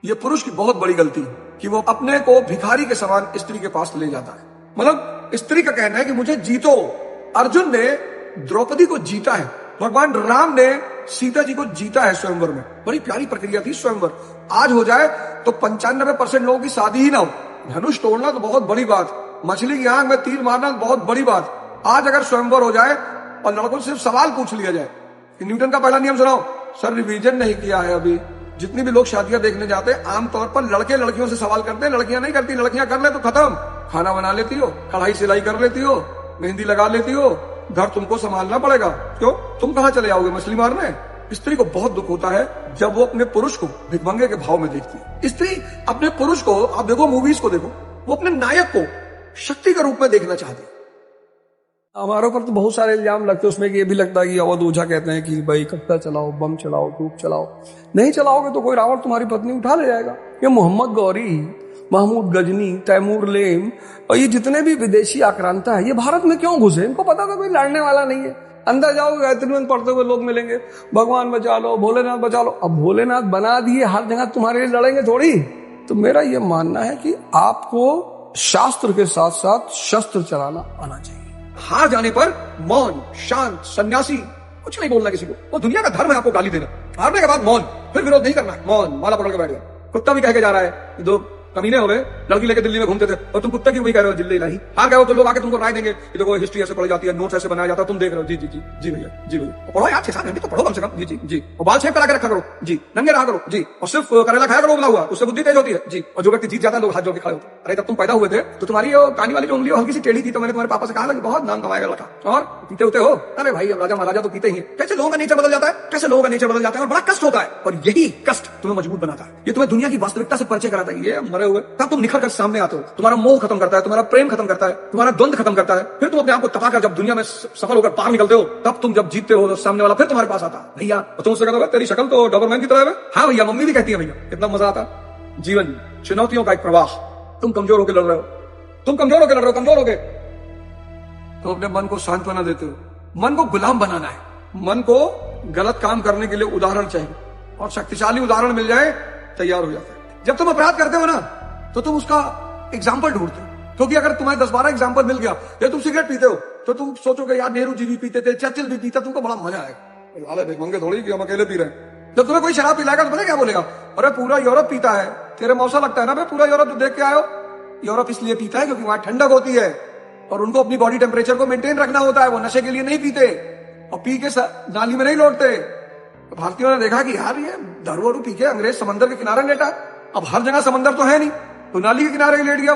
ये पुरुष की बहुत बड़ी गलती कि वो अपने को भिखारी के समान स्त्री के पास ले जाता है। मतलब स्त्री का कहना है कि मुझे जीतो। अर्जुन ने द्रौपदी को जीता है, भगवान राम ने सीता जी को जीता है स्वयंवर में। बड़ी प्यारी प्रक्रिया थी स्वयंवर। आज हो जाए तो 95% लोगों की शादी ही ना हो। धनुष तोड़ना तो बहुत बड़ी बात, मछली की आंख में तीर मारना तो बहुत बड़ी बात। आज अगर स्वयंवर हो जाए और लड़कों से सिर्फ सवाल पूछ लिया जाए कि न्यूटन का पहला नियम सुनाओ, सर रिवीजन नहीं किया है अभी। जितनी भी लोग शादियां देखने जाते हैं आमतौर पर लड़के लड़कियों से सवाल करते हैं, लड़कियां नहीं करती। लड़कियां कर ले तो खत्म, खाना बना लेती हो, कढ़ाई सिलाई कर लेती हो, मेहंदी लगा लेती हो, घर तुमको संभालना पड़ेगा। क्यों? तुम कहां चले आओगे मछली मारने? स्त्री को बहुत दुख होता है जब वो अपने पुरुष को भिखमंगे के भाव में देखती है। स्त्री अपने पुरुष को, आप देखो मूवीज को देखो, वो अपने नायक को शक्ति के रूप में देखना चाहती है। हमारे ऊपर तो बहुत सारे इल्जाम लगते हैं, उसमें ये भी लगता है कि अवध ओझा कहते हैं कि भाई कट्टा चलाओ, बम चलाओ, धूप चलाओ। नहीं चलाओगे तो कोई रावण तुम्हारी पत्नी उठा ले जाएगा। ये मोहम्मद गौरी, महमूद गजनी, तैमूर लेम और ये जितने भी विदेशी आक्रांता है, ये भारत में क्यों घुसे? इनको पता था कोई लड़ने वाला नहीं है। अंदर जाओगे गायत्री मंत्र पढ़ते हुए लोग मिलेंगे, भगवान बचा लो, भोलेनाथ बचा लो। अब भोलेनाथ बना दिए, हर जगह तुम्हारे लिए लड़ेंगे थोड़ी। तो मेरा ये मानना है कि आपको शास्त्र के साथ साथ शस्त्र चलाना आना चाहिए। हार जाने पर मौन, शांत, सन्यासी, कुछ नहीं बोलना किसी को। वो दुनिया का धर्म है आपको गाली देना। हारने के बाद मौन, फिर विरोध नहीं करना है। मौन, माला पकड़ के बैठ गया। कुत्ता भी कह के जा रहा है, दो कमीने हो गए, लड़की लेके दिल्ली में घूमते थे और तुम कुत्ते की वही कह रहे हो, जिल्ले इलाही। हार गए हो तो लोग आके तुमको राय देंगे, ये देखो हिस्ट्री ऐसे पढ़ी जाती है, नोट्स ऐसे बनाया जाता है, तुम देख रहे हो। जी जी जी जी भैया, जी भैया पढ़ो यार, 6-7 घंटे तो पढ़ो कम से कम। जी जी जी। और बाल शेप करा के रखा करो जी, नंगे रहा करो जी, और सिर्फ करेला खाया करो उबला हुआ, उससे बुद्धि तेज होती है जी। और जो व्यक्ति जीत जाता है लोग हाथ जोड़ के खड़े होते हैं। अरे जब तुम पैदा हुए थे तो तुम्हारी कानी वाली जो उंगली हल्की सी टेढ़ी थी, तो मैंने तुम्हारे पापा से कहा कि बहुत नाम कमाएगा लड़का, और पीते होते हो। अरे भाई राजा महाराजा तो पीते ही है। कैसे लोगों का नेचर बदल जाता है, कैसे लोगों का नेचर बदल जाता है, और बड़ा कष्ट होता है। और यही कष्ट तुम्हें मजबूत बनाता है, ये तुम्हें दुनिया की वास्तविकता से परिचय कराता है। ये मरे हुए तब तुम निखर कर सामने आते हो। तुम्हारा मोह खत्म करता है, तुम्हारा प्रेम खत्म करता है, तुम्हारा द्वंद खत्म करता है। फिर तुम अपने आप को तपाकर जब दुनिया में सफल होकर बाहर निकलते हो, तब तुम जब जीतते हो तो सामने वाला फिर तुम्हारे पास आता है। भैया तुम उससे कहते हो तेरी शक्ल तो डॉबरमैन की तरह है। हाँ भैया, मम्मी भी कहती है भैया, कितना मजा आता। जीवन चुनौतियों का एक प्रवाह। तुम कमजोर होकर लड़ रहे हो, तुम कमजोर होकर लड़ रहे हो, कमजोर होकर तो अपने मन को सांत्वना देते हो। मन को गुलाम बनाना है, मन को गलत काम करने के लिए उदाहरण चाहिए, और शक्तिशाली उदाहरण मिल जाए तैयार हो जाता है। जब तुम अपराध करते हो ना तो तुम उसका एग्जाम्पल ढूंढते हो, क्योंकि अगर तुम्हें 10-12 एग्जाम्पल मिल गया, या तुम सिगरेट पीते हो तो तुम सोचोगे यार नेहरू जी भी पीते थे, चर्चिल भी पीता, तुमको बड़ा मजा आएगा। भिखमंगे थोड़ी कि हम अकेले पी रहे हैं। जब तुम्हें कोई शराब पिलाएगा तो पता क्या बोलेगा, अरे पूरा यूरोप पीता है, तेरे मौसा लगता है ना, पूरा यूरोप तो देख के आयो। यूरोप इसलिए पीता है क्योंकि वहां ठंडक होती है और उनको अपनी बॉडी टेम्परेचर को मेंटेन रखना होता है। वो नशे के लिए नहीं पीते और पी के नाली में नहीं लौटते। तो भारतीयों ने देखा कि यार ये दारू वारू पी के अंग्रेज समंदर के किनारे लेटा। अब हर जगह समंदर तो है नहीं, तो नाली के किनारे ही लेट गया।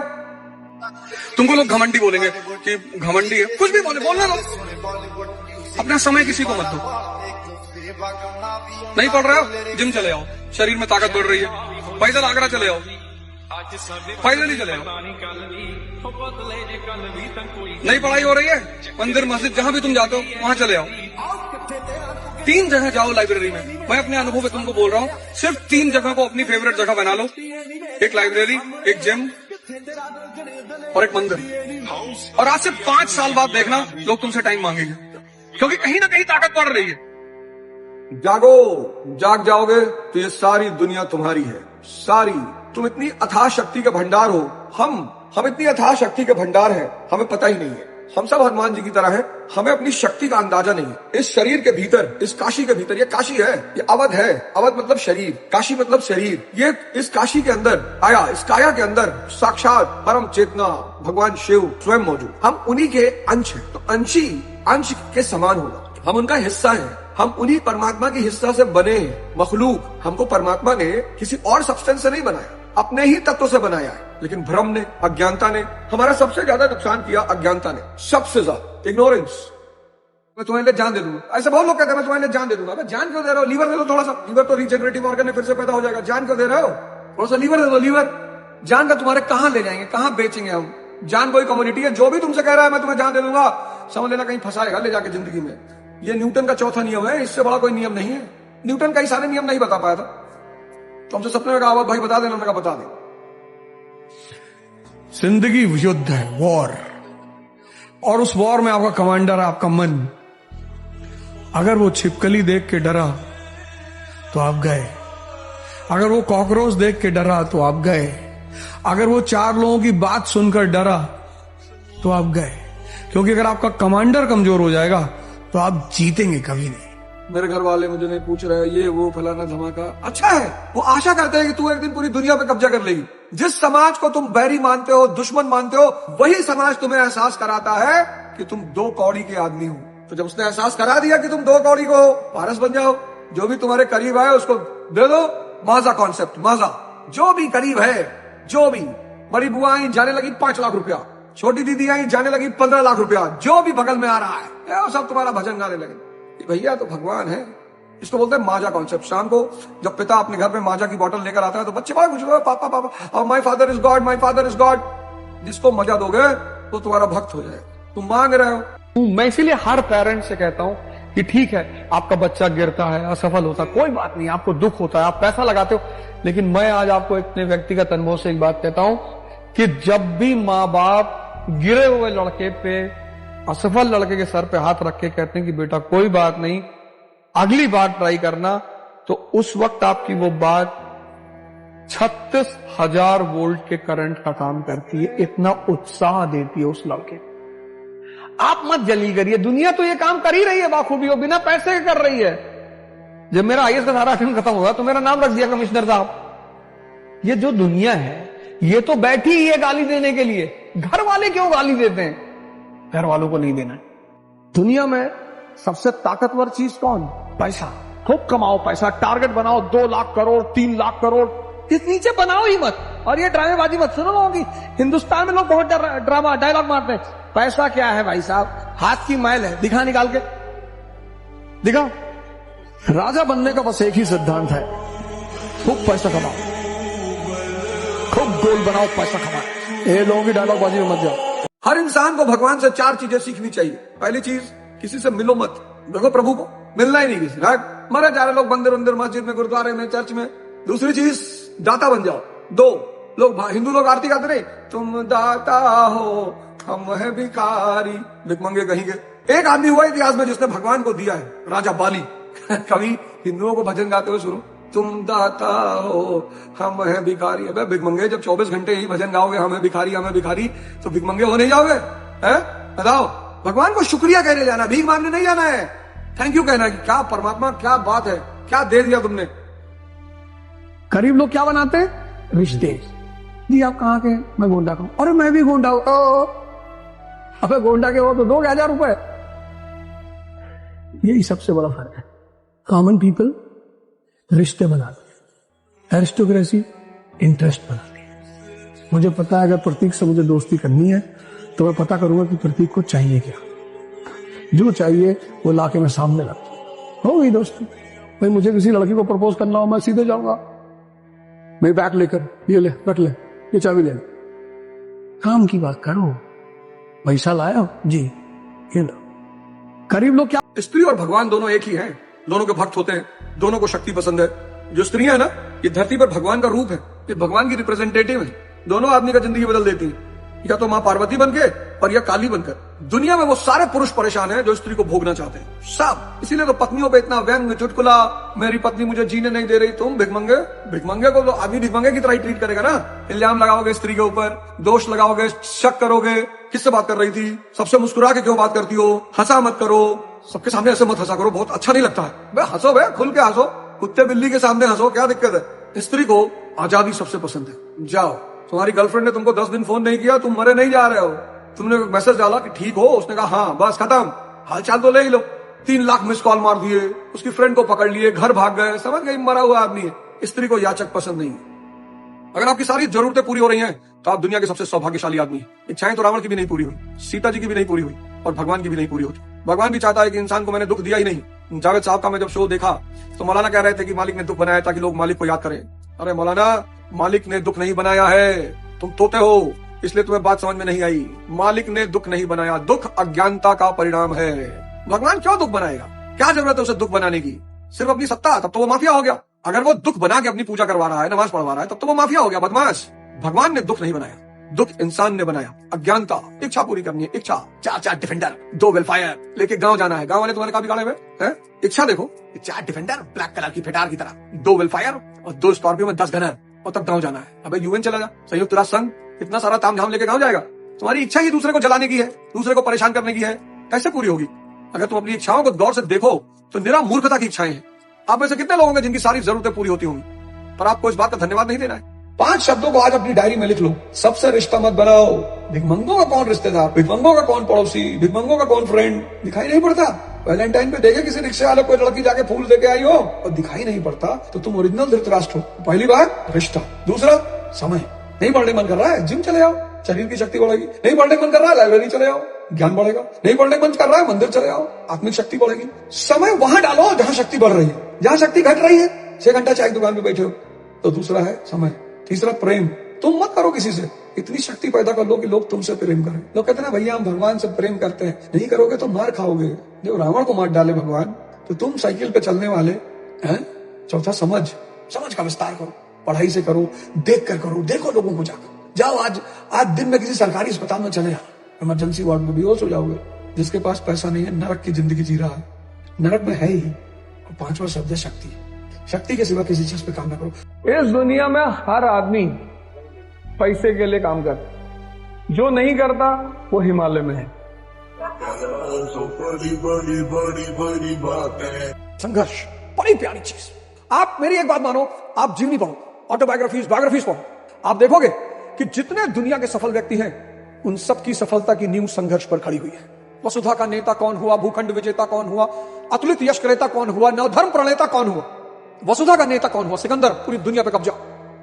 तुमको लोग घमंडी बोलेंगे कि घमंडी है, कुछ भी बोलना लो, अपना समय किसी को मत दो। नहीं पढ़ रहे हो, जिम चले आओ, शरीर में ताकत बढ़ रही है। पैदल आगरा चले आओ, पैदल ही चले आओ। नहीं पढ़ाई हो रही है, मंदिर मस्जिद जहां भी तुम जाते हो वहां चले आओ। 3 जगह जाओ लाइब्रेरी में। मैं अपने अनुभव में तुमको बोल रहा हूँ, सिर्फ 3 जगह को अपनी फेवरेट जगह बना लो। एक लाइब्रेरी, एक जिम और एक मंदिर। और आज से 5 साल बाद देखना लोग तुमसे टाइम मांगेंगे, क्योंकि कहीं ना कहीं ताकत बढ़ रही है। जागो, जाग जाओगे तो ये सारी दुनिया तुम्हारी है, सारी। तुम इतनी अथाह शक्ति के भंडार हो, हम इतनी अथाह शक्ति के भंडार है, हमें पता ही नहीं है। हम सब हनुमान जी की तरह हैं, हमें अपनी शक्ति का अंदाजा नहीं है। इस शरीर के भीतर, इस काशी के भीतर, ये काशी है, ये अवध है। अवध मतलब शरीर, काशी मतलब शरीर। ये इस काशी के अंदर आया, इस काया के अंदर साक्षात परम चेतना भगवान शिव स्वयं मौजूद। हम उन्हीं के अंश हैं, तो अंशी अंश के समान होगा। हम उनका हिस्सा हैं, हम उन्हीं परमात्मा के हिस्सा से बने हैं। मखलूक, हमको परमात्मा ने किसी और सब्सटेंस से नहीं बनाया, अपने ही तत्व से बनाया है। लेकिन भ्रम ने, अज्ञानता ने हमारा सबसे ज्यादा नुकसान किया। अज्ञानता ने सबसे ज्यादा, इग्नोरेंस। मैं तुम्हारे लिए जान दे दूंगा, ऐसे बहुत लोग कहते हैं मैं तुम्हारे लिए जान दे दूंगा। जान क्यों दे रहे हो? लीवर दे दो थोड़ा सा, लीवर तो रिजेनरेटिव ऑर्गन है, फिर से पैदा हो जाएगा। जान क्यों दे रहे हो? थोड़ा सा लीवर दे दो, लीवर। जान का तुम्हारे कहां ले जाएंगे, कहां बेचेंगे हम? जान कोई कम्युनिटी है, जो भी तुमसे कह रहा है मैं तुम्हें जान दे दूंगा, समझ लेना कहीं फंसाएगा ले जाके जिंदगी में। ये न्यूटन का चौथा नियम है, इससे बड़ा कोई नियम नहीं है। न्यूटन कई सारे नियम नहीं बता पाया था, तो हमसे सपने में कहा भाई बता देना, मैं बता दे। जिंदगी युद्ध है, वॉर, और उस वॉर में आपका कमांडर है आपका मन। अगर वो छिपकली देख के डरा तो आप गए। अगर वो कॉकरोच देख के डरा तो आप गए, अगर वो 4 लोगों की बात सुनकर डरा तो आप गए, क्योंकि अगर आपका कमांडर कमजोर हो जाएगा तो आप जीतेंगे कभी नहीं। मेरे घर वाले मुझे नहीं पूछ रहे, ये वो फलाना धमाका, अच्छा है। वो आशा करते हैं कि तू एक दिन पूरी दुनिया पे कब्जा कर लेगी। जिस समाज को तुम बैरी मानते हो, दुश्मन मानते हो, वही समाज तुम्हें एहसास कराता है कि तुम 2 कौड़ी के आदमी हो। तो जब उसने एहसास करा दिया कि तुम 2 कौड़ी को हो, पारस बन जाओ। जो भी तुम्हारे करीब आए उसको दे दो माजा कॉन्सेप्ट, माजा। जो भी करीब है, जो भी बड़ी बुआ आई जाने लगी 5 लाख रुपया, छोटी दीदी आई जाने लगी 15 लाख रुपया, जो भी बगल में आ रहा है वो सब तुम्हारा भजन गाने लगे। भैया तो भगवान है। इसको बोलते हैं माजा कॉन्सेप्ट। शाम को जब पिता अपने घर में माजा की बोतल लेकर आता है तो बच्चे बड़ा कुछ पापा पापा my father is God, my father is God. जिसको मजा दोगे तो तुम्हारा भक्त हो जाएगा। तुम मांग रहे हो। मैं इसीलिए हर पेरेंट से कहता हूं कि ठीक है, आपका बच्चा गिरता है, असफल होता है, कोई बात नहीं, आपको दुख होता है, आप पैसा लगाते हो, लेकिन मैं आज आपको अपने व्यक्तिगत अनुभव से एक बात कहता हूं कि जब भी माँ बाप गिरे हुए लड़के पे, असफल लड़के के सर पे हाथ रख के कहते हैं कि बेटा कोई बात नहीं, अगली बार ट्राई करना, तो उस वक्त आपकी वो बात 36,000 वोल्ट के करंट का काम करती है। इतना उत्साह देती है उस लड़के को। आप मत जली करिए, दुनिया तो ये काम कर ही रही है बाखूबी, वो बिना पैसे के कर रही है। जब मेरा आईएएस का सारा फिल्म खत्म हुआ तो मेरा नाम रख दिया कमिश्नर साहब। ये जो दुनिया है ये तो बैठी ही है गाली देने के लिए। घर वाले क्यों गाली देते हैं? घर वालों को नहीं देना है। दुनिया में सबसे ताकतवर चीज कौन? पैसा। खूब कमाओ पैसा, टारगेट बनाओ 2 लाख करोड़, 3 लाख करोड़, इस नीचे बनाओ ही मत। और ये ड्रामेबाजी मत सुनो लोगों की। हिंदुस्तान में लोग बहुत ड्रामा डायलॉग मारते हैं। पैसा क्या है भाई साहब? हाथ की मैल है, दिखा निकाल के दिखाओ। राजा बनने का बस एक ही सिद्धांत है, खूब पैसा कमाओ, खूब गोल बनाओ, पैसा कमाओ। ये लोगों की डायलॉग बाजी में मत जाओ। हर इंसान को भगवान से 4 चीजें सीखनी चाहिए। पहली चीज, किसी से मिलो मत। देखो प्रभु को मिलना ही नहीं किसी, मरे जा रहे लोग मंदिर मंदिर, मस्जिद में, गुरुद्वारे में, चर्च में। दूसरी चीज, दाता बन जाओ। 2 लोग, हिंदू लोग आरती गाते रहे, तुम दाता हो हम है भिखारी, भिखमंगे कहीं के। एक आदमी हुआ इतिहास में जिसने भगवान को दिया है, राजा बाली। कभी हिंदुओं को भजन गाते हुए सुनो, तुम दाता हो हम है भिखारी। अबे भिखमंगे, जब 24 घंटे ही भजन गाओगे हमें भिखारी हमें भिखारी, तो भिखमंगे हो नहीं जाओगे? हैं? बताओ। भगवान को शुक्रिया कहने जाना, भीख मांगने नहीं जाना है। थैंक यू कहना है कि क्या परमात्मा, क्या बात है, क्या दे दिया तुमने। गरीब लोग क्या बनाते हैं? रिश्ते। जी आप कहाँ के? मैं गोंडा का हूं। अरे मैं भी गोंडा हूं। अबे गोंडा के हो तो 2,000 रुपए। यही सबसे बड़ा फर्क है। कॉमन पीपल रिश्ते बनाते हैं, एरिस्टोक्रेसी इंटरेस्ट बनाती है। मुझे पता है अगर प्रतीक से मुझे दोस्ती करनी है तो मैं पता करूंगा कि प्रतीक को चाहिए क्या, जो चाहिए वो लाके मैं सामने रखता हो गई दोस्ती। भाई मुझे किसी लड़की को प्रपोज करना हो, मैं सीधे जाऊंगा, मेरी बैग लेकर, ये ले रख ले, ये चाबी ले ले, काम की बात करो। पैसा लाया हो जी, ये लो। गरीब लोग क्या? स्त्री और भगवान दोनों एक ही हैं, दोनों के भक्त होते हैं, दोनों को शक्ति पसंद है। जो स्त्री है ना, ये धरती पर भगवान का रूप है, ये भगवान की रिप्रेजेंटेटिव है। दोनों आदमी का जिंदगी बदल देती है, या तो माँ पार्वती बनके और या काली बनकर। दुनिया में वो सारे पुरुष परेशान हैं जो स्त्री को भोगना चाहते हैं, सब। इसीलिए तो पत्नियों पे इतना व्यंग, चुटकुला, मेरी पत्नी मुझे जीने नहीं दे रही, तुम भिखमंगे। भिखमंगे को तो आदमी भिखमंगे की तरह ट्रीट करेगा ना। इल्जाम लगाओगे स्त्री के ऊपर, दोष लगाओगे, शक करोगे, किससे बात कर रही थी, सबसे मुस्कुरा के क्यों बात करती हो, हंसा मत करो, सबके सामने ऐसे मत हंसा करो, बहुत अच्छा नहीं लगता है। हंसो भैया, खुल के हंसो, कुत्ते बिल्ली के सामने हंसो, क्या दिक्कत है। स्त्री को आजादी सबसे पसंद है। जाओ, तुम्हारी गर्लफ्रेंड ने तुमको 10 दिन फोन नहीं किया, तुम मरे नहीं जा रहे हो, तुमने मैसेज डाला कि ठीक हो, उसने कहा हाँ, बस खत्म, हालचाल तो ले ही लो। 3 लाख मिस कॉल मार दिए, उसकी फ्रेंड को पकड़ लिए, घर भाग गए, समझ गई मरा हुआ आदमी है। स्त्री को याचक पसंद नहीं है। अगर आपकी सारी जरूरतें पूरी हो रही हैं तो आप दुनिया के सबसे सौभाग्यशाली आदमी हैं। इच्छाएं तो रावण की भी नहीं पूरी हुई, सीता जी की भी नहीं पूरी हुई, और भगवान की भी नहीं पूरी होती। भगवान भी चाहता है कि इंसान को मैंने दुख दिया ही नहीं। जावेद साहब का मैं जब शो देखा तो मौलाना कह रहे थे कि मालिक ने दुख बनाया ताकि लोग मालिक को याद करें। अरे मौलाना, मालिक ने दुख नहीं बनाया है, तुम तोते हो इसलिए तुम्हें बात समझ में नहीं आई। मालिक ने दुख नहीं बनाया, दुख अज्ञानता का परिणाम है। भगवान क्यों दुख बनाएगा? क्या जरूरत है उसे दुख बनाने की? सिर्फ अपनी सत्ता, तब तो वो माफिया हो गया। अगर वो दुख बना के अपनी पूजा करवा रहा है, नमाज पढ़वा रहा है, तब तो वो माफिया हो गया, बदमाश। भगवान ने दुख नहीं बनाया, दुख इंसान ने बनाया, अज्ञानता, इच्छा पूरी करनी है, इच्छा, 4 डिफेंडर, 2 वेलफायर लेके गांव जाना है। गांव वाले तुम्हारे काफी गाड़े हुए हैं। इच्छा देखो, 4 डिफेंडर ब्लैक कलर की फिटार की तरह, 2 वेलफायर और 2 स्कॉर्पियो में 10 गनर, और तब गांव जाना है। अबे यूएन चला जा, संयुक्त राष्ट्र संघ इतना सारा ताम झाम लेके गांव जाएगा? तुम्हारी इच्छा ही दूसरे को जलाने की है, दूसरे को परेशान करने की है, कैसे पूरी होगी? अगर तुम अपनी इच्छाओं को गौर से देखो तो निरा मूर्खता की इच्छाएं हैं। आप में से कितने लोग होंगे जिनकी सारी जरूरतें पूरी होती होंगी, पर आपको इस बात का धन्यवाद नहीं देना है? 5 शब्दों को आज अपनी डायरी में लिख लो। सबसे रिश्ता मत बनाओ। भिखमंगों का कौन रिश्तेदार, भिखमंगों का कौन पड़ोसी, भिखमंगों का कौन फ्रेंड, दिखाई नहीं पड़ता। वैलेंटाइन पे देखे किसी रिक्शे वाले कोई लड़की जाके फूल देके आई हो और दिखाई नहीं पड़ता, तो तुम ओरिजिनल धृतराष्ट्र हो। पहली बात रिश्ता, दूसरा समय। नहीं पढ़ने मन कर रहा है, जिम चले जाओ, शरीर की शक्ति बढ़ेगी। नहीं पढ़ने मन कर रहा है, लाइब्रेरी चले जाओ, ज्ञान बढ़ेगा। नहीं पढ़ने मन कर रहा है, मंदिर चले जाओ, आत्मिक शक्ति बढ़ेगी। समय वहां डालो जहां शक्ति बढ़ रही है। जहां शक्ति घट रही है, 6 घंटा चाय की दुकान पे बैठे हो, तो दूसरा है समय। तीसरा प्रेम, तुम मत करो किसी से, इतनी शक्ति पैदा कर लो कि लोग तुमसे प्रेम करें। लोग कहते हैं ना भैया हम भगवान से प्रेम करते हैं, नहीं करोगे तो मार खाओगे। जब रावण को मार डाले भगवान, तो तुम साइकिल पे चलने वाले हैं। चौथा समझ का विस्तार करो, पढ़ाई से करो, देख कर करो, देखो लोगों को जाकर। जाओ आज दिन में किसी सरकारी अस्पताल में चले जाओ, इमरजेंसी वार्ड में बेहोश हो जाओगे। जिसके पास पैसा नहीं है नरक की जिंदगी जी रहा है, नरक में है ही। और 5वां शब्द है शक्ति। शक्ति के सिवा किसी चीज पे काम ना करो। इस दुनिया में हर आदमी पैसे के लिए काम करता, जो नहीं करता वो हिमालय में है। संघर्ष बड़ी प्यारी चीज। आप मेरी एक बात मानो, आप जीवनी पढ़ो, ऑटोबायोग्राफीज, बायोग्राफीज पढ़ो, आप देखोगे कि जितने दुनिया के सफल व्यक्ति हैं उन सब की सफलता की नींव संघर्ष पर खड़ी हुई है। वसुधा का नेता कौन हुआ, भूखंड विजेता कौन हुआ, अतुलित यश क्रेता कौन हुआ, नवधर्म प्रणेता कौन हुआ। वसुधा का नेता कौन हुआ, सिकंदर, पूरी दुनिया पे कब्जा।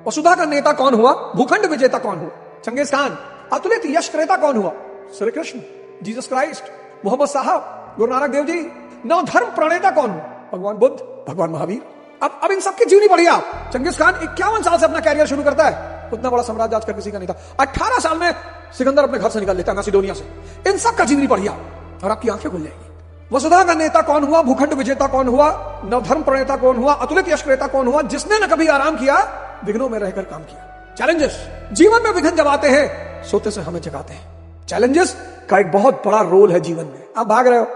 वसुधा का नेता कौन हुआ, भूखंड विजेता कौन हुआ, चंगेज खान। अतुलित यश क्रेता कौन हुआ, श्री कृष्ण, जीसस क्राइस्ट, मोहम्मद साहब, गुरु नानक देव जी। नवधर्म प्रणेता कौन हुआ, भगवान बुद्ध, भगवान महावीर। अब इन सबकी जीवनी पढ़िए आप। चंगेज खान 51 साल से अपना कैरियर शुरू करता है, उतना बड़ा साम्राज्य आजकल किसी का नहीं था। 18 साल में सिकंदर अपने घर से निकल लेता है, मैसिडोनिया से। इन सब का जीवनी पढ़िए और आपकी आंखें खुल जाएगी। वसुधा का नेता कौन हुआ, भूखंड विजेता कौन हुआ, नवधर्म प्रणेता कौन हुआ, अतुलित यश क्रेता कौन हुआ, जिसने न कभी आराम किया, विघ्नों में रहकर काम किया। चैलेंजेस, जीवन में विघ्न जब आते हैं सोते से हमें जगाते हैं। चैलेंजेस का एक बहुत बड़ा रोल है जीवन में। आप भाग रहे हो,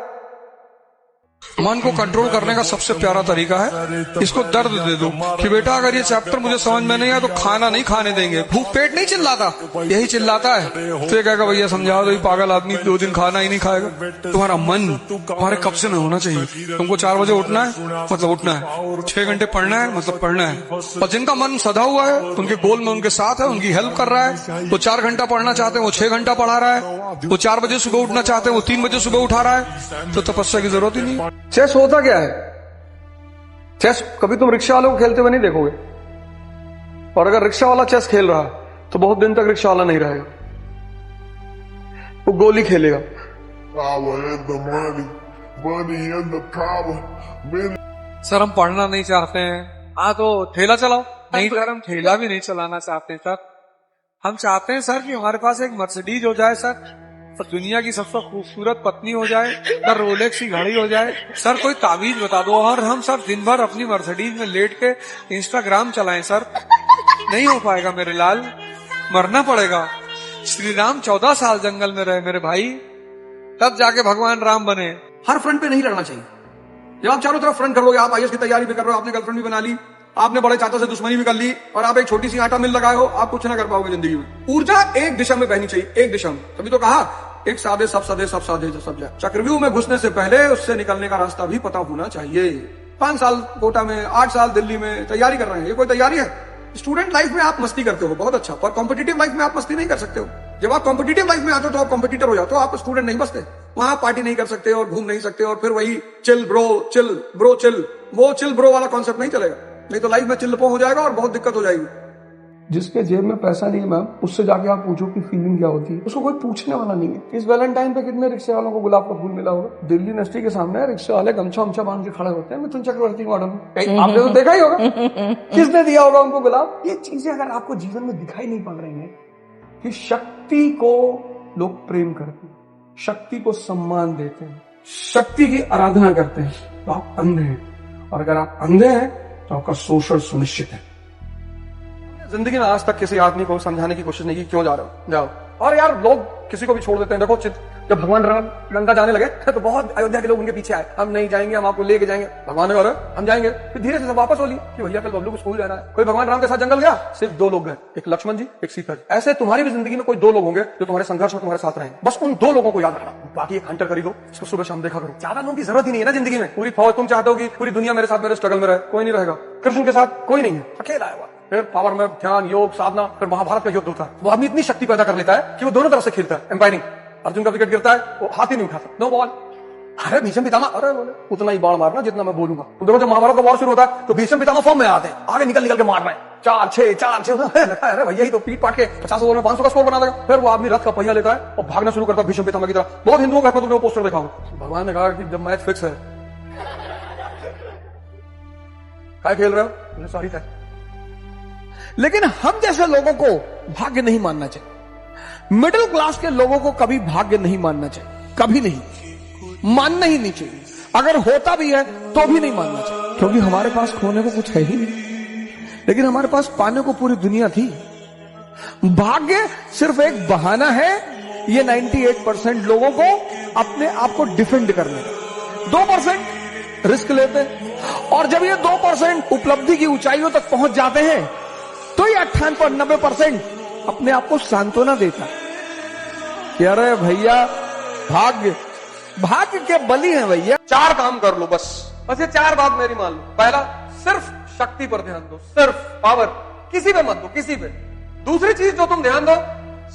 मन को कंट्रोल करने का सबसे प्यारा तरीका है इसको दर्द दे दो कि बेटा अगर ये चैप्टर मुझे समझ में नहीं आया तो खाना नहीं खाने देंगे। भूख पेट नहीं चिल्लाता, यही चिल्लाता है। तो ये कहेगा भैया समझाओ, तो ये पागल आदमी 2 दिन खाना ही नहीं खाएगा। तुम्हारा मन तुम्हारे कब्जे में होना चाहिए। तुमको 4 बजे उठना है मतलब उठना है, 6 घंटे पढ़ना है मतलब पढ़ना है। और जिनका मन सधा हुआ है, उनके गोल में उनके साथ है, उनकी हेल्प कर रहा है, वो 4 घंटा पढ़ना चाहते हैं वो 6 घंटा पढ़ा रहा है, वो 4 बजे सुबह उठना चाहते हैं वो 3 बजे सुबह उठा रहा है, तो तपस्या की जरूरत ही नहीं। चेस होता क्या है? चेस कभी तुम रिक्शा वाले को खेलते हुए नहीं देखोगे, और अगर रिक्शा वाला चेस खेल रहा है तो बहुत दिन तक रिक्शा वाला नहीं रहेगा, वो गोली खेलेगा। सर हम पढ़ना नहीं चाहते हैं, हाँ तो ठेला चलाओ। नहीं सर हम ठेला भी नहीं चलाना चाहते हैं सर, हम चाहते हैं सर कि हमारे पास एक मर्सिडीज हो जाए सर, दुनिया की सबसे खूबसूरत पत्नी हो जाए, सर रोलेक्स की घड़ी हो जाए, सर कोई तावीज बता दो और हम सर दिन भर अपनी मर्सिडीज में लेट के इंस्टाग्राम चलाएं सर। नहीं हो पाएगा मेरे लाल, मरना पड़ेगा। श्री राम 14 साल जंगल में रहे मेरे भाई, तब जाके भगवान राम बने। हर फ्रंट पे नहीं लड़ना चाहिए। जब आप चारों तरफ फ्रंट कर लोगे, आप आईएएस की तैयारी भी कर रहे हो, आपने गर्लफ्रेंड भी बना ली, आपने बड़े चाचा से दुश्मनी भी कर ली, और आप एक छोटी सी आटा मिल लगाए हो, आप कुछ ना कर पाओगे जिंदगी में। ऊर्जा एक दिशा में बहनी चाहिए, एक दिशा में। तभी तो कहा एक साधे सब सदे, सब साधे सब जाए। चक्रव्यूह में घुसने से पहले उससे निकलने का रास्ता भी पता होना चाहिए। 5 साल कोटा में, 8 साल दिल्ली में तैयारी कर रहे हैं, ये कोई तैयारी है? स्टूडेंट लाइफ में आप मस्ती करते हो, बहुत अच्छा, पर कॉम्पिटिटिव लाइफ में आप मस्ती नहीं कर सकते हो। जब आप कॉम्पिटिटिव लाइफ में आते हो तो आप कॉम्पिटिटर हो जाते हो, आप स्टूडेंट नहीं बसते। वहां आप पार्टी नहीं कर सकते और घूम नहीं सकते, और फिर वही चिल ब्रो चिल, वो चिल ब्रो वाला कॉन्सेप्ट नहीं चलेगा। नहीं तो लाइफ में चिल्लपो हो जाएगा और बहुत दिक्कत हो जाएगी। जिसके जेब में पैसा नहीं है मैम, उससे जाके आप पूछो कि फीलिंग क्या होती है, उसको कोई पूछने वाला नहीं है। इस वैलेंटाइन पे कितने रिक्शे वालों को गुलाब का फूल मिला होगा? दिल्ली यूनिवर्सिटी के सामने रिक्शे वाले गमछा हमछा बांध के खड़े होते हैं मिथुन चक्रवर्ती मॉडल में, आपने तो देखा ही होगा। किसने दिया होगा उनको गुलाब? ये चीजें अगर आपको जीवन में दिखाई नहीं पड़ रही है कि शक्ति को लोग प्रेम करते हैं, शक्ति को सम्मान देते हैं, शक्ति की आराधना करते हैं, तो आप अंधे हैं। और अगर आप अंधे हैं तो आपका शोषण सुनिश्चित है। जिंदगी में आज तक किसी आदमी को समझाने की कोशिश नहीं की क्यों जा रहे हो, जाओ। और यार लोग किसी को भी छोड़ देते हैं। देखो जब भगवान राम लंका जाने लगे तो बहुत अयोध्या के लोग उनके पीछे आए, हम नहीं जाएंगे, हम आपको लेके जाएंगे। भगवान ने कहा हम जाएंगे। फिर धीरे से सब वापस बोली कि भैया कल बबलू को स्कूल जाना है। कोई भगवान राम के साथ जंगल गया, सिर्फ 2 लोग गए, एक लक्ष्मण जी, एक सीता जी। ऐसे तुम्हारी भी जिंदगी में कोई 2 लोग होंगे जो तुम्हारे संघर्ष में तुम्हारे साथ रहेंगे। बस उन 2 लोगों को याद रखना, बाकी एक हंटर खरीदो, इसको सुबह शाम देखा करो। ज्यादा लोगों की जरूरत ही नहीं है ना जिंदगी में। पूरी फौज तुम चाहते हो कि पूरी दुनिया मेरे साथ मेरे स्ट्रगल में रहे, कोई नहीं रहेगा। कृष्ण के साथ कोई नहीं है, अकेला है। फिर पावर में ध्यान, योग, साधना, फिर महाभारत का युद्ध होता है। वो आदमी इतनी शक्ति पैदा कर लेता है कि वो दोनों तरफ से खेलता है, एम्पायरिंग। अर्जुन का विकेट गिरता है, वो हाथ ही नहीं उठाता, नो बॉल। अरे भीष्म पितामह, अरे बोले उतना ही बाण मारना जितना मैं बोलूंगा। तुम देखो जब महाभारत का वॉर शुरू होता है तो भीष्म पितामह फॉर्म में आते हैं, आगे निकल के मार रहे हैं, 4-6 अरे भैया ही तो पीट पाट के 50 ओवर में 500 का स्कोर बना देगा। फिर वो आदमी रथ का पहिया लेता है और भागना शुरू करता है भीष्म पितामह की तरह। बहुत हिंदुओं का तुमने पोस्टर देखा होगा। भगवान ने कहा कि जब मैच फिक्स है, क्या खेल रहे हो, सॉरी था। लेकिन हम जैसे लोगों को भाग्य नहीं मानना चाहिए। मिडिल क्लास के लोगों को कभी भाग्य नहीं मानना चाहिए, कभी नहीं, मानना ही नहीं चाहिए। अगर होता भी है तो भी नहीं मानना चाहिए, क्योंकि हमारे पास खोने को कुछ है ही नहीं, लेकिन हमारे पास पाने को पूरी दुनिया थी। भाग्य सिर्फ एक बहाना है ये 98% लोगों को अपने आप को डिफेंड करने का। 2% रिस्क लेते हैं, और जब ये 2% उपलब्धि की ऊंचाइयों तक पहुंच जाते हैं तो ये 98-90% अपने आप को सांत्वना देता है कि अरे भैया भाग्य के बली है भैया। 4 काम कर लो, बस ये 4 बात मेरी मान लो। पहला, सिर्फ शक्ति पर ध्यान दो, सिर्फ पावर, किसी पे मत दो, किसी पे। दूसरी चीज जो तुम ध्यान दो,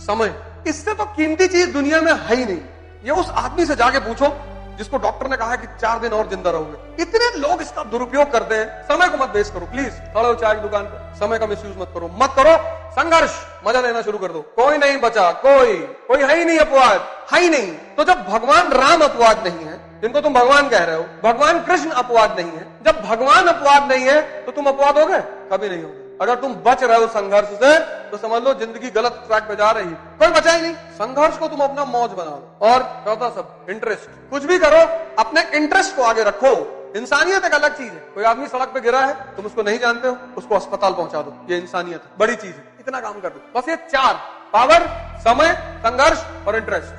समय। इससे तो कीमती चीज दुनिया में है ही नहीं। ये उस आदमी से जाके पूछो जिसको डॉक्टर ने कहा कि 4 दिन और जिंदा रहोगे। इतने लोग इसका दुरुपयोग करते हैं। समय को मत वेस्ट करो प्लीज। खड़े हो चाय की दुकान पर, समय का मिसयूज मत करो। संघर्ष, मजा लेना शुरू कर दो। कोई नहीं बचा, कोई है ही नहीं अपवाद, है ही नहीं। तो जब भगवान राम अपवाद नहीं है, जिनको तुम भगवान कह रहे हो, भगवान कृष्ण अपवाद नहीं है, जब भगवान अपवाद नहीं है तो तुम अपवाद हो गए? कभी नहीं होगे। अगर तुम बच रहे हो संघर्ष से तो समझ लो जिंदगी गलत ट्रैक पे जा रही है। कोई बचा ही नहीं। संघर्ष को तुम अपना मौज बना लो। और चौथा सब, इंटरेस्ट। कुछ भी करो, अपने इंटरेस्ट को आगे रखो। इंसानियत एक अलग चीज है। कोई आदमी सड़क पे गिरा है, तुम उसको नहीं जानते हो, उसको अस्पताल पहुंचा दो, ये इंसानियत है, बड़ी चीज है। इतना काम कर दो बस। ये 4, पावर, समय, संघर्ष और इंटरेस्ट।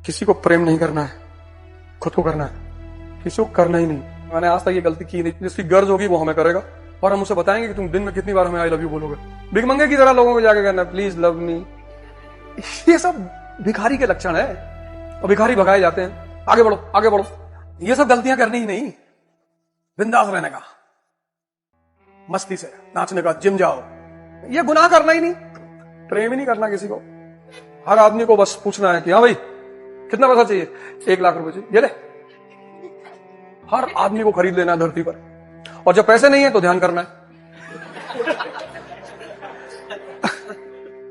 किसी को प्रेम नहीं करना है, खुद को करना है, किसी को करना ही नहीं। मैंने आज तक ये गलती की नहीं। जिसकी गर्ज होगी वो हमें करेगा, और हम उसे बताएंगे कि तुम दिन में कितनी बार हमें आई लव यू बोलोगे। भिखमंगे की तरह लोगों को जाके कहना प्लीज लव मी। ये सब भिखारी के लक्षण है, और भिखारी भगाए जाते हैं। आगे बढ़ो, आगे बढ़ो। ये सब गलतियां करनी ही नहीं। बिंदास रहने का, मस्ती से नाचने का, जिम जाओ, ये गुनाह करना ही नहीं। प्रेम ही नहीं करना किसी को। हर आदमी को बस पूछना है कि हाँ भाई कितना पैसा चाहिए, 1 लाख रुपए चाहिए, ये ले। हर आदमी को खरीद लेना धरती पर। और जब पैसे नहीं है तो ध्यान करना है।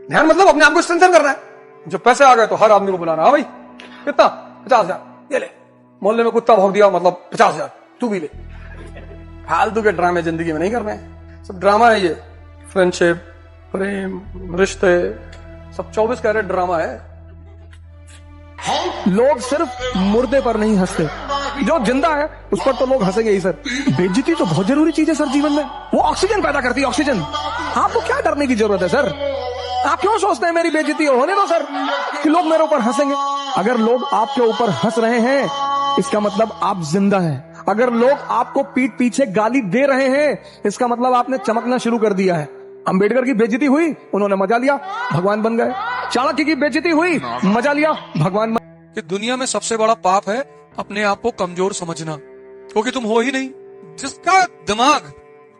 ध्यान मतलब अपने आप को स्ट्रेंथन करना है। जब पैसे आ गए तो हर आदमी को बुलाना, हाँ भाई कितना, 50,000, ये ले। मोहल्ले में कुत्ता भौंक दिया, मतलब 50,000, तू भी ले। फालतू के ड्रामे जिंदगी में नहीं करने हैं। सब ड्रामा है ये। फ्रेंडशिप, प्रेम, रिश्ते, सब 24 कैरेट ड्रामा है। लोग सिर्फ मुर्दे पर नहीं हंसते, जो जिंदा है उस पर तो लोग हंसेंगे ही सर। बेइज्जती तो बहुत जरूरी चीज है सर जीवन में। वो ऑक्सीजन पैदा करती है, ऑक्सीजन। आपको क्या डरने की जरूरत है सर? आप क्यों सोचते हैं मेरी बेइज्जती होने दो सर, कि लोग मेरे ऊपर हंसेंगे? अगर लोग आपके ऊपर हंस रहे हैं इसका मतलब आप जिंदा हैं। अगर लोग आपको पीठ पीछे गाली दे रहे हैं इसका मतलब आपने चमकना शुरू कर दिया है। अंबेडकर की बेइज्जती हुई, उन्होंने मजा लिया, भगवान बन गए। चाणक्य की बेइज्जती हुई, मजा लिया, भगवान बन। कि दुनिया में सबसे बड़ा पाप है अपने आप को कमजोर समझना, क्योंकि तुम हो ही नहीं। जिसका दिमाग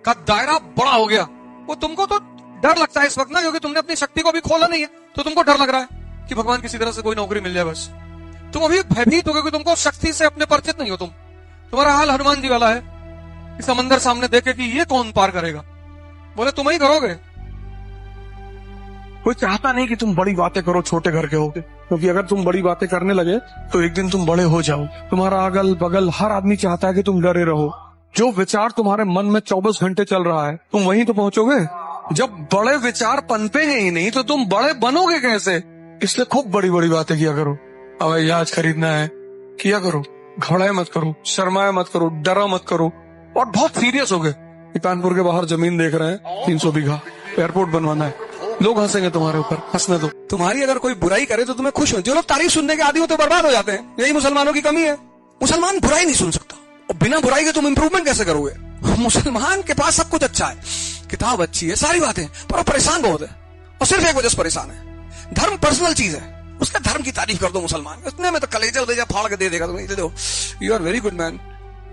का दायरा बड़ा हो गया, वो तुमको तो डर लगता है इस वक्त ना, क्योंकि तुमने अपनी शक्ति को भी खोला नहीं है, तो तुमको डर लग रहा है कि भगवान किसी तरह से कोई नौकरी मिल जाए बस। तुम अभी भयभीत हो, क्योंकि तुमको शक्ति से अपने परिचित नहीं हो। तुम्हारा हाल हनुमान जी वाला है कि समंदर सामने देखे कि ये कौन पार करेगा, बोले तुम ही करोगे। कोई चाहता नहीं कि तुम बड़ी बातें करो छोटे घर के होके, क्योंकि अगर तुम बड़ी बातें करने लगे तो एक दिन तुम बड़े हो जाओ। तुम्हारा अगल बगल हर आदमी चाहता है कि तुम डरे रहो। जो विचार तुम्हारे मन में 24 घंटे चल रहा है तुम वहीं तो पहुंचोगे। जब बड़े विचार पनपेंगे ही नहीं तो तुम बड़े बनोगे कैसे? इसलिए खूब बड़ी बड़ी बातें किया करो। हवाई जहाज खरीदना है, किया करो। घबराए मत करो, शर्माए मत करो, डरा मत करो, और बहुत सीरियस हो गए। कानपुर के बाहर जमीन देख रहे हैं 300 बीघा, एयरपोर्ट बनवाना है, लोग हंसेंगे तुम्हारे ऊपर, हंसने दो। तुम्हारी अगर कोई बुराई करे तो तुम्हें खुश हो। जो लोग तारीफ सुनने के आदी होते बर्बाद हो जाते हैं। यही मुसलमानों की कमी है। मुसलमान बुराई नहीं सुन सकता, और बिना बुराई के तुम इंप्रूवमेंट कैसे करोगे? मुसलमान के पास सब कुछ अच्छा है, किताब अच्छी है, सारी बातें, पर वो परेशान बहुत है, और सिर्फ एक वजह से परेशान है, धर्म पर्सनल चीज है। उसका धर्म की तारीफ कर दो मुसलमान, इतने में तो कलेजा उलेजा फाड़ के दे देगा तुम्हें, दे दो, you are very good man.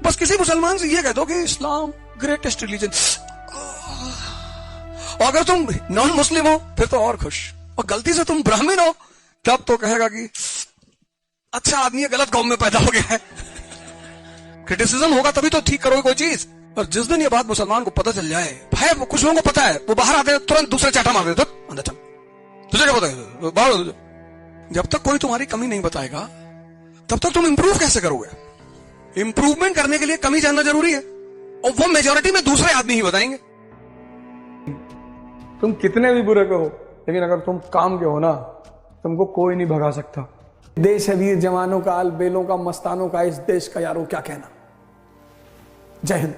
बस किसी मुसलमान से ये कह दो कि इस्लाम ग्रेटेस्ट रिलीजन, और अगर तुम नॉन मुस्लिम हो फिर तो और खुश, और गलती से तुम ब्राह्मण हो तब तो कहेगा कि अच्छा आदमी है, गलत कौम में पैदा हो गया है। क्रिटिसिज्म होगा तभी तो ठीक करोगे कोई चीज। और जिस दिन ये बात मुसलमान को पता चल जाए, भाई कुछ लोगों को पता है, वो बाहर आते हैं तुरंत दूसरे चाटा मार देते, अंदर चल, तुझे क्या पता है, बाहर हो। जब तक कोई तुम्हारी कमी नहीं बताएगा तब तक तुम इंप्रूव कैसे करोगे? इंप्रूवमेंट करने के लिए कमी जानना जरूरी है, और वो मेजोरिटी में दूसरे आदमी ही बताएंगे। तुम कितने भी बुरे करो, लेकिन अगर तुम काम के हो ना, तुमको कोई नहीं भगा सकता। देश है वीर जवानों का, अलबेलों का, मस्तानों का, इस देश का यारों क्या कहना। जय हिंद।